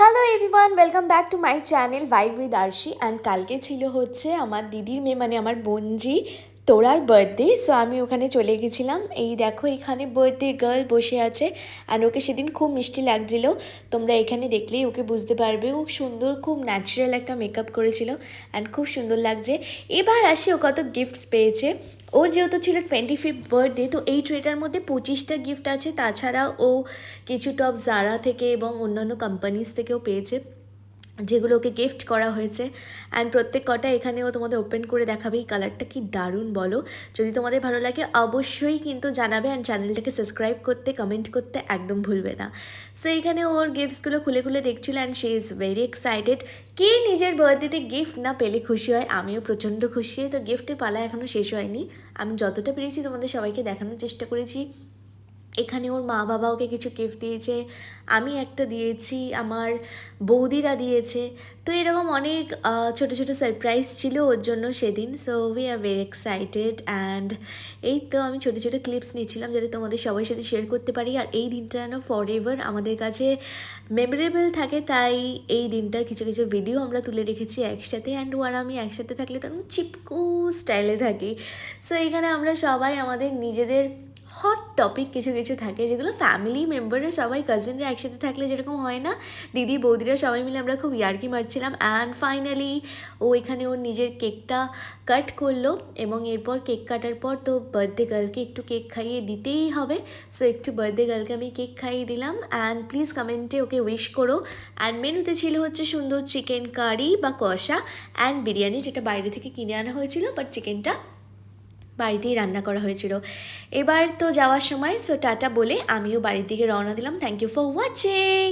Hello everyone, welcome back to my channel vibe with Arshi. And কালকে ছিল হচ্ছে আমার দিদির মেয়ে মানে আমার বোনজি তোরার বার্থডে। সো আমি ওখানে চলে গেছিলাম। এই দেখো এখানে বার্থডে গার্ল বসে আছে। অ্যান্ড ওকে সেদিন খুব মিষ্টি লাগছিল, তোমরা এখানে দেখলেই ওকে বুঝতে পারবে। ও সুন্দর, খুব ন্যাচারাল একটা মেকআপ করেছিল অ্যান্ড খুব সুন্দর লাগছে। এবার আসি ও কত গিফটস পেয়েছে। ওর যেহেতু ছিল 25th বার্থডে, তো এই ট্রেটার মধ্যে 25টা গিফট আছে। তাছাড়া ও কিছু টপ জারা থেকে এবং অন্যান্য কোম্পানিজ থেকেও পেয়েছে, যেগুলো ওকে গিফট করা হয়েছে। অ্যান্ড প্রত্যেক কটা এখানেও তোমাদের ওপেন করে দেখাবে। এই কালারটা কি দারুণ বলো। যদি তোমাদের ভালো লাগে অবশ্যই কিন্তু জানাবে। অ্যান্ড চ্যানেলটাকে সাবস্ক্রাইব করতে, কমেন্ট করতে একদম ভুলবে না। সো এখানে ওর গিফটসগুলো খুলে খুলে দেখছিল and she is very excited. কে নিজের বার্থডেতে গিফট না পেলে খুশি হয়? আমিও প্রচণ্ড খুশি হই। তো গিফটের পালা এখনও শেষ হয়নি। আমি যতটা পেরেছি তোমাদের সবাইকে দেখানোর চেষ্টা করেছি। এখানে ওর মা বাবা ওকে কিছু গিফট দিয়েছে, আমি একটা দিয়েছি, আমার বৌদিরা দিয়েছে। তো এরকম অনেক ছোটো ছোটো সারপ্রাইজ ছিল ওর জন্য সেদিন। So we are very excited. And এই তো আমি ছোটো ছোটো ক্লিপস নিচ্ছিলাম যাতে তোমাদের সবার সাথে শেয়ার করতে পারি। আর এই দিনটা যেন ফর এভার আমাদের কাছে মেমোরেবল থাকে, তাই এই দিনটার কিছু কিছু ভিডিও আমরা তুলে রেখেছি একসাথে। অ্যান্ড ও আর আমি একসাথে থাকলে তখন চিপকু স্টাইলে থাকি। সো এইখানে আমরা সবাই আমাদের নিজেদের হট টপিক কিছু কিছু থাকে, যেগুলো ফ্যামিলি মেম্বাররা সবাই কাজিনরা একসাথে থাকলে যেরকম হয় না, দিদি বৌদিরা সবাই মিলে আমরা খুব ইয়ার্কি মারছিলাম। অ্যান্ড ফাইনালি ও এখানে ওর নিজের কেকটা কাট করলো এবং এরপর কেক কাটার পর তো বার্থডে গার্লকে একটু কেক খাইয়ে দিতেই হবে। সো একটু বার্থডে গার্লকে আমি কেক খাইয়ে দিলাম। অ্যান্ড প্লিজ কমেন্টে ওকে উইশ করো। অ্যান্ড মেনুতে ছিল হচ্ছে সুন্দর চিকেন কারি বা কষা অ্যান্ড বিরিয়ানি, যেটা বাইরে থেকে কিনে আনা হয়েছিল, বাট চিকেনটা বাড়িতেই রান্না করা হয়েছিল। এবার তো যাওয়ার সময়, সো টাটা বলে আমিও বাড়ির দিকে রওনা দিলাম। Thank you for watching.